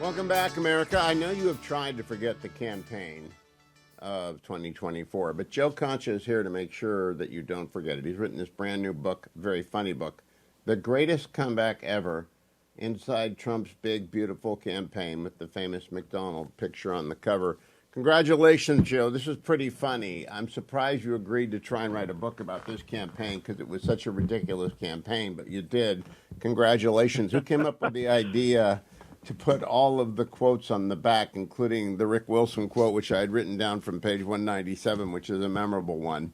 Welcome back, America. I know you have tried to forget the campaign of 2024, but Joe Concha is here to make sure that you don't forget it. He's written this brand new book, very funny book, The Greatest Comeback Ever, Inside Trump's Big, Beautiful Campaign, with the famous McDonald picture on the cover. Congratulations, Joe. This is pretty funny. I'm surprised you agreed to try and write a book about this campaign because it was such a ridiculous campaign, but you did. Congratulations. Who came up with the idea to put all of the quotes on the back, including the Rick Wilson quote, which I had written down from page 197, which is a memorable one?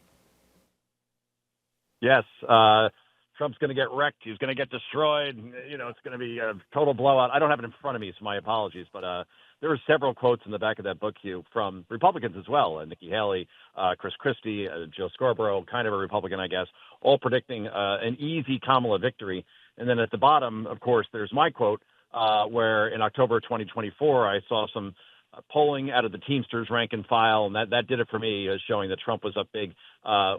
Yes, Trump's going to get wrecked. He's going to get destroyed. It's going to be a total blowout. I don't have it in front of me, so my apologies. But there were several quotes in the back of that book, Hugh, from Republicans as well. Nikki Haley, Chris Christie, Joe Scarborough, kind of a Republican, I guess, all predicting an easy Kamala victory. And then at the bottom, of course, there's my quote, where in October 2024, I saw some polling out of the Teamsters rank and file, and that did it for me, showing that Trump was up big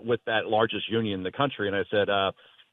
with that largest union in the country. And I said,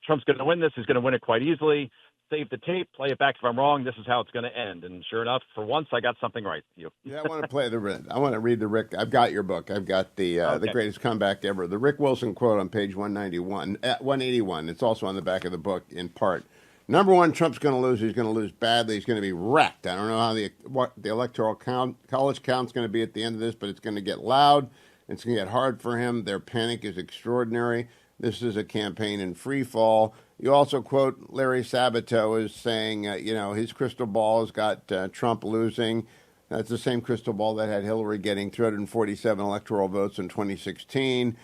Trump's going to win this. He's going to win it quite easily. Save the tape, play it back if I'm wrong. This is how it's going to end. And sure enough, for once, I got something right. You. Yeah, I want to play I want to read the Rick. I've got your book. I've got the Greatest Comeback Ever. The Rick Wilson quote on page 181. It's also on the back of the book in part. Number one, Trump's going to lose. He's going to lose badly. He's going to be wrecked. I don't know how the electoral college count's going to be at the end of this, but it's going to get loud. It's going to get hard for him. Their panic is extraordinary. This is a campaign in free fall. You also quote Larry Sabato as saying, his crystal ball has got Trump losing. That's the same crystal ball that had Hillary getting 347 electoral votes in 2016.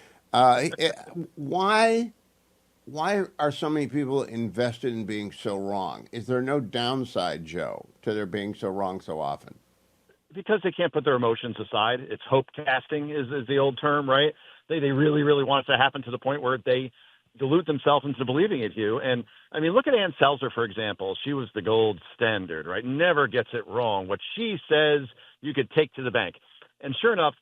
Why are so many people invested in being so wrong? Is there no downside, Joe, to their being so wrong so often? Because they can't put their emotions aside. It's hope casting is the old term, right? They really, really want it to happen to the point where they delude themselves into believing it, Hugh. And, I mean, look at Ann Selzer, for example. She was the gold standard, right? Never gets it wrong. What she says, you could take to the bank. And sure enough,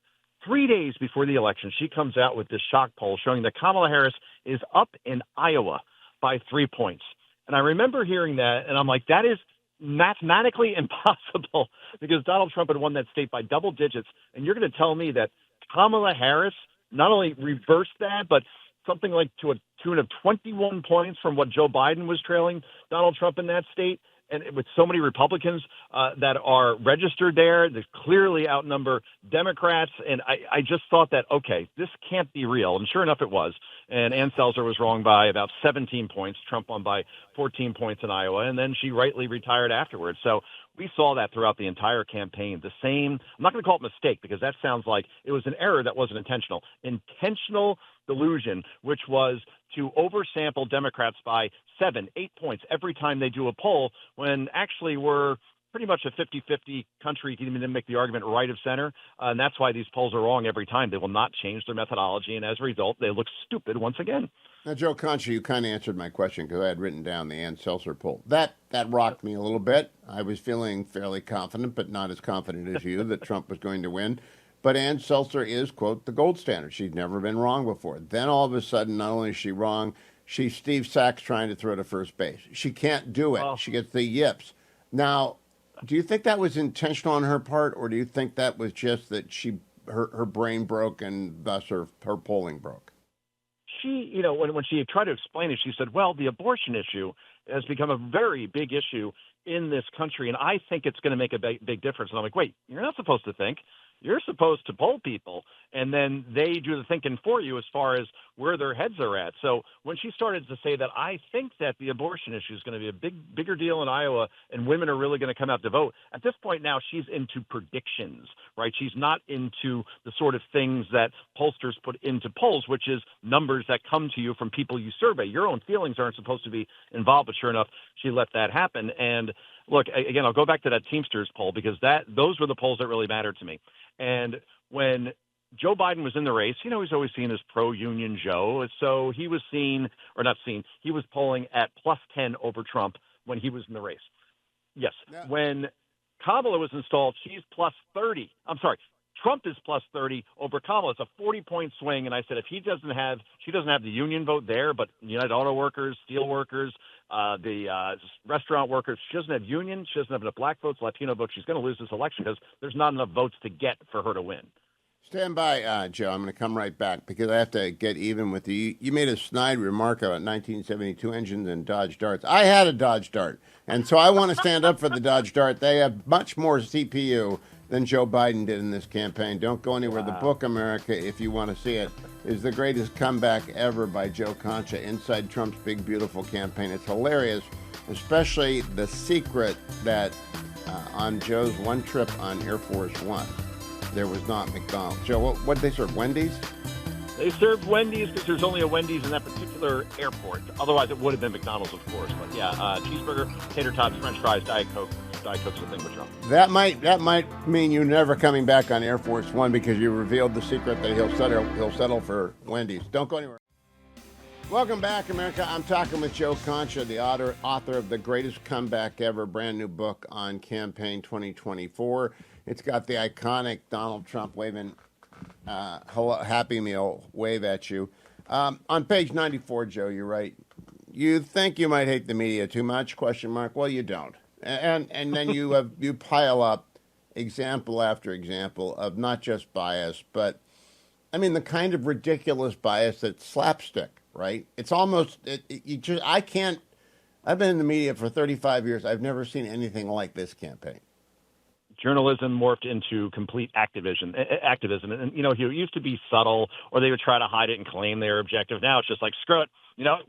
3 days before the election, she comes out with this shock poll showing that Kamala Harris is up in Iowa by 3 points. And I remember hearing that, and I'm like, that is mathematically impossible because Donald Trump had won that state by double digits. And you're going to tell me that Kamala Harris not only reversed that, but something like to a tune of 21 points from what Joe Biden was trailing Donald Trump in that state. And with so many Republicans that are registered there, they clearly outnumber Democrats. And I just thought that, okay, this can't be real. And sure enough, it was. And Ann Selzer was wrong by about 17 points. Trump won by 14 points in Iowa. And then she rightly retired afterwards. So we saw that throughout the entire campaign. The same, I'm not going to call it mistake because that sounds like it was an error that wasn't intentional. Intentional delusion, which was to oversample Democrats by 7, 8 points every time they do a poll, when actually we're pretty much a 50-50 country. You can even make the argument right of center. And that's why these polls are wrong every time. They will not change their methodology. And as a result, they look stupid once again. Now, Joe Concha, you kind of answered my question because I had written down the Ann Selzer poll. That rocked me a little bit. I was feeling fairly confident, but not as confident as you, that Trump was going to win. But Ann Selzer is, quote, the gold standard. She'd never been wrong before. Then all of a sudden, not only is she wrong, she's Steve Sachs trying to throw to first base. She can't do it. She gets the yips. Now, do you think that was intentional on her part, or do you think that was just that her brain broke and thus her polling broke? She, when she tried to explain it, she said, well, the abortion issue has become a very big issue in this country, and I think it's going to make a big difference. And I'm like, wait, you're not supposed to think. You're supposed to poll people, and then they do the thinking for you as far as where their heads are at. So when she started to say that, I think that the abortion issue is going to be a bigger deal in Iowa, and women are really going to come out to vote. At this point now, she's into predictions, right? She's not into the sort of things that pollsters put into polls, which is numbers that come to you from people you survey. Your own feelings aren't supposed to be involved, but sure enough, she let that happen. And look, again, I'll go back to that Teamsters poll because those were the polls that really mattered to me. And when Joe Biden was in the race, he's always seen as pro-union Joe. So he was he was polling at plus 10 over Trump when he was in the race. Yes. Yeah. When Kamala was installed, she's plus 30. I'm sorry. Trump is plus 30 over Kamala. It's a 40-point swing. And I said, if she doesn't have the union vote there, but United Auto Workers, steel workers, the restaurant workers, she doesn't have union, she doesn't have enough black votes, Latino votes, she's going to lose this election because there's not enough votes to get for her to win. Stand by, Joe. I'm going to come right back because I have to get even with you. You made a snide remark about 1972 engines and Dodge Darts. I had a Dodge Dart, and so I want to stand up for the Dodge Dart. They have much more CPU than Joe Biden did in this campaign. Don't go anywhere. Wow. The book, America, if you want to see it, is the greatest comeback ever by Joe Concha inside Trump's big, beautiful campaign. It's hilarious, especially the secret that on Joe's one trip on Air Force One, there was not McDonald's. Joe, what did they serve, Wendy's? They served Wendy's because there's only a Wendy's in that particular airport. Otherwise, it would have been McDonald's, of course. But yeah, cheeseburger, tater tots, French fries, Diet Coke. Diet Coke's the thing with Trump. That might mean you never coming back on Air Force One because you revealed the secret that he'll settle for Wendy's. Don't go anywhere. Welcome back, America. I'm talking with Joe Concha, the author of the greatest comeback ever, brand new book on campaign 2024. It's got the iconic Donald Trump waving hello, Happy Meal wave at you. On page 94, Joe, you're right. You think you might hate the media too much? ? Well, you don't. And then you pile up example after example of not just bias, but I mean the kind of ridiculous bias that's slapstick, right? It's almost I can't. I've been in the media for 35 years. I've never seen anything like this campaign. Journalism morphed into complete activism. And, Hugh, it used to be subtle, or they would try to hide it and claim they were objective. Now it's just like, screw it.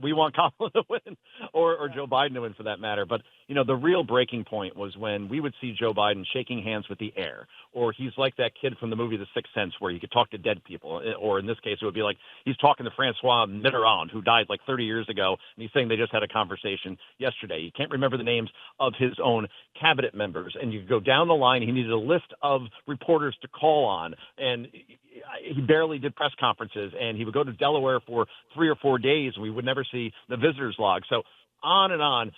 We want Kamala to win or Joe Biden to win for that matter. But, the real breaking point was when we would see Joe Biden shaking hands with the air, or he's like that kid from the movie The Sixth Sense where he could talk to dead people. Or in this case, it would be like he's talking to Francois Mitterrand, who died like 30 years ago. And he's saying they just had a conversation yesterday. He can't remember the names of his own cabinet members. And you go down the line. He needed a list of reporters to call on. And he barely did press conferences, and he would go to Delaware for 3 or 4 days, and we would never see the visitors log. So on and on.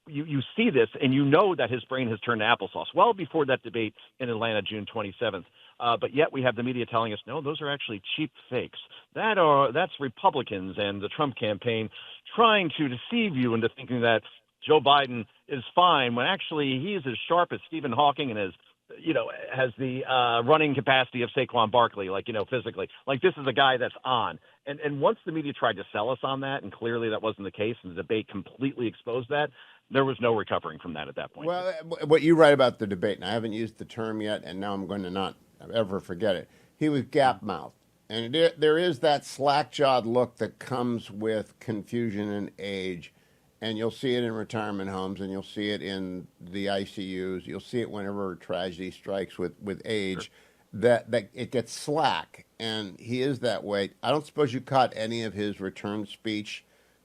You see this, and you know that his brain has turned to applesauce well before that debate in Atlanta, June 27th. But yet we have the media telling us, no, those are actually cheap fakes. That's Republicans and the Trump campaign trying to deceive you into thinking that Joe Biden is fine when actually he's as sharp as Stephen Hawking and has the running capacity of Saquon Barkley, physically. Like, this is a guy that's on. And once the media tried to sell us on that, and clearly that wasn't the case, and the debate completely exposed that, there was no recovering from that at that point. Well, what you write about the debate, and I haven't used the term yet, and now I'm going to not ever forget it. He was gap-mouthed. And there is that slack-jawed look that comes with confusion and age. And you'll see it in retirement homes, and you'll see it in the ICUs. You'll see it whenever tragedy strikes with age, sure. that it gets slack, and he is that way. I don't suppose you caught any of his return speech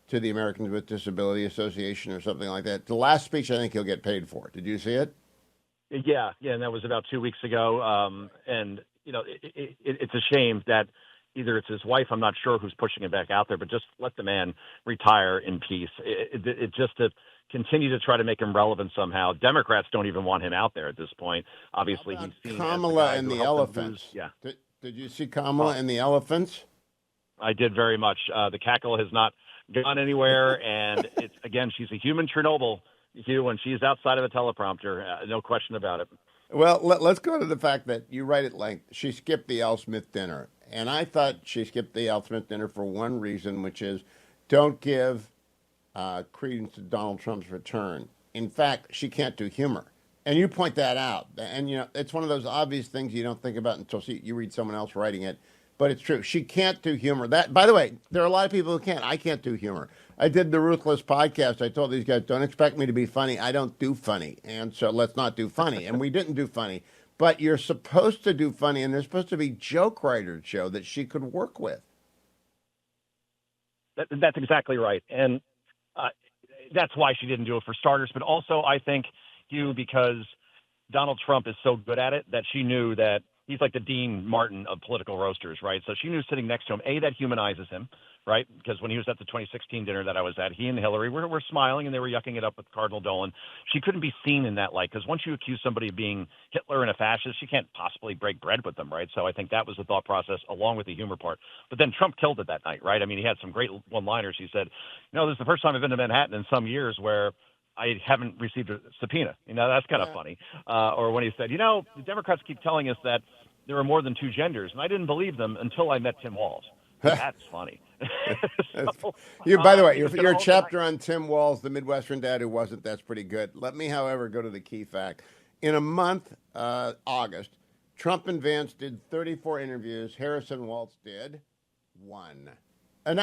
to the Americans with Disability Association or something like that. The last speech, I think he'll get paid for. Did you see it? Yeah, and that was about 2 weeks ago. And it's a shame that either it's his wife, I'm not sure who's pushing him back out there, but just let the man retire in peace. It just to continue to try to make him relevant somehow. Democrats don't even want him out there at this point. Obviously, he's seen Kamala and the elephants. Yeah. Did you see Kamala and the elephants? I did very much. The cackle has not gone anywhere, and she's a human Chernobyl, Hugh, when she's outside of a teleprompter. No question about it. Well, let's go to the fact that you write at length. She skipped the Al Smith dinner. And I thought she skipped the Al Smith dinner for one reason, which is don't give credence to Donald Trump's return. In fact, she can't do humor. And you point that out. And, it's one of those obvious things you don't think about until you read someone else writing it. But it's true. She can't do humor. That, by the way, there are a lot of people who can't. I can't do humor. I did the Ruthless podcast. I told these guys, don't expect me to be funny. I don't do funny. And so let's not do funny. And we didn't do funny. But you're supposed to do funny, and there's supposed to be joke writers, Joe, that she could work with. That's exactly right. And that's why she didn't do it, for starters. But also, I think, Hugh, because Donald Trump is so good at it that she knew that he's like the Dean Martin of political roasters, right? So she knew sitting next to him, A, that humanizes him, right? Because when he was at the 2016 dinner that I was at, he and Hillary were smiling and they were yucking it up with Cardinal Dolan. She couldn't be seen in that light because once you accuse somebody of being Hitler and a fascist, you can't possibly break bread with them, right? So I think that was the thought process along with the humor part. But then Trump killed it that night, right? I mean, he had some great one-liners. He said, this is the first time I've been to Manhattan in some years where I haven't received a subpoena. That's kind of funny. Or when he said, the Democrats keep telling us that there are more than two genders, and I didn't believe them until I met Tim Walz. That's funny. By the way, your chapter on Tim Walz, the Midwestern dad who wasn't, that's pretty good. Let me, however, go to the key fact. In a month, August, Trump and Vance did 34 interviews. Harris and Walz did 1. And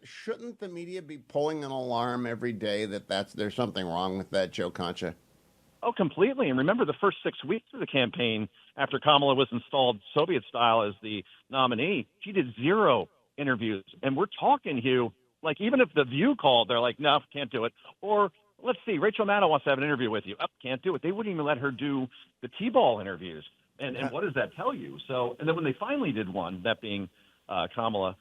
shouldn't the media be pulling an alarm every day that there's something wrong with that, Joe Concha? Oh, completely. And remember the first 6 weeks of the campaign after Kamala was installed Soviet style as the nominee, she did 0 interviews. And we're talking, Hugh, like even if The View called, they're like, no, can't do it. Or let's see, Rachel Maddow wants to have an interview with you. Can't do it. They wouldn't even let her do the T-ball interviews. And what does that tell you? So, and then when they finally did one, that being Kamala,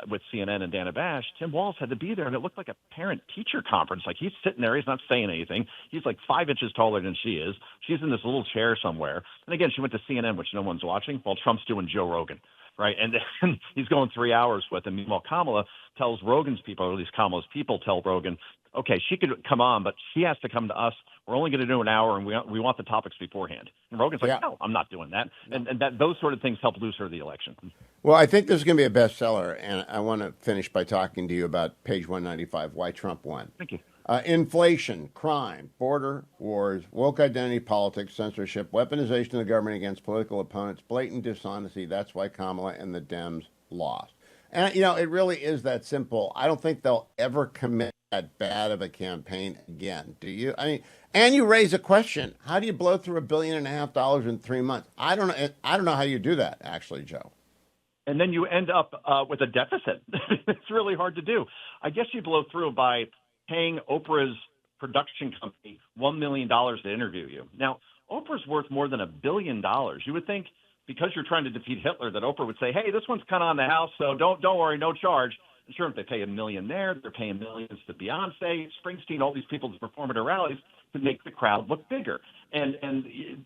with CNN and Dana Bash, Tim Walz had to be there, and it looked like a parent-teacher conference. Like, he's sitting there. He's not saying anything. He's like 5 inches taller than she is. She's in this little chair somewhere. And, again, she went to CNN, which no one's watching, while Trump's doing Joe Rogan, right? And then he's going 3 hours with him. Meanwhile, Kamala tells Rogan's people, or at least Kamala's people tell Rogan, okay, she could come on, but she has to come to us. We're only going to do an hour, and we want the topics beforehand. And Rogan's like, no, I'm not doing that. And those sort of things help lose her the election. Well, I think this is going to be a bestseller, and I want to finish by talking to you about page 195, why Trump won. Thank you. Inflation, crime, border wars, woke identity politics, censorship, weaponization of the government against political opponents, blatant dishonesty. That's why Kamala and the Dems lost. And, it really is that simple. I don't think they'll ever commit that bad of a campaign again. Do you? And you raise a question. How do you blow through $1.5 billion in 3 months? I don't know how you do that, actually, Joe. And then you end up with a deficit. It's really hard to do. I guess you blow through by paying Oprah's production company $1 million to interview you. Now, Oprah's worth more than $1 billion. You would think because you're trying to defeat Hitler that Oprah would say, hey, this one's kind of on the house, so don't worry, no charge. And sure, if they pay $1 million there, they're paying millions to Beyonce, Springsteen, all these people to perform at her rallies to make the crowd look bigger. And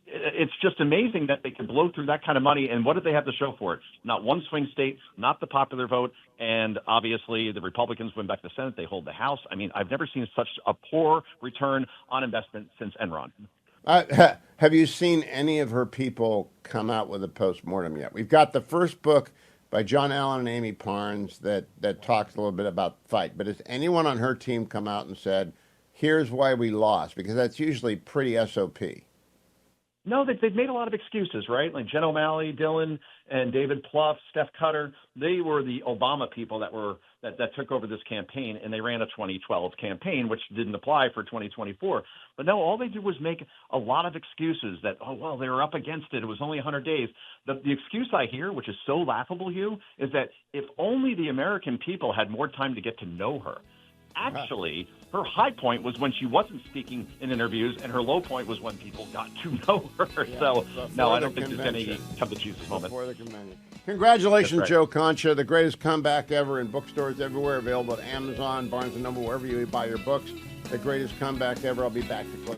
it's just amazing that they can blow through that kind of money. And what did they have to show for it? Not one swing state, not the popular vote. And obviously the Republicans win back the Senate. They hold the House. I mean, I've never seen such a poor return on investment since Enron. Have you seen any of her people come out with a postmortem yet? We've got the first book by John Allen and Amy Parnes that talks a little bit about the fight. But has anyone on her team come out and said, here's why we lost? Because that's usually pretty SOP. No, they've made a lot of excuses, right? Like Jen O'Malley, Dylan, and David Plouffe, Steph Cutter. They were the Obama people that took over this campaign, and they ran a 2012 campaign, which didn't apply for 2024. But no, all they did was make a lot of excuses that, they were up against it. It was only 100 days. The excuse I hear, which is so laughable, Hugh, is that if only the American people had more time to get to know her. Actually, her high point was when she wasn't speaking in interviews, and her low point was when people got to know her. Yeah, so, no, I don't think there's any come-to-Jesus moment. Before the convention. Congratulations, right. Joe Concha. The greatest comeback ever in bookstores everywhere, available at Amazon, Barnes & Noble, wherever you buy your books. The greatest comeback ever. I'll be back to close.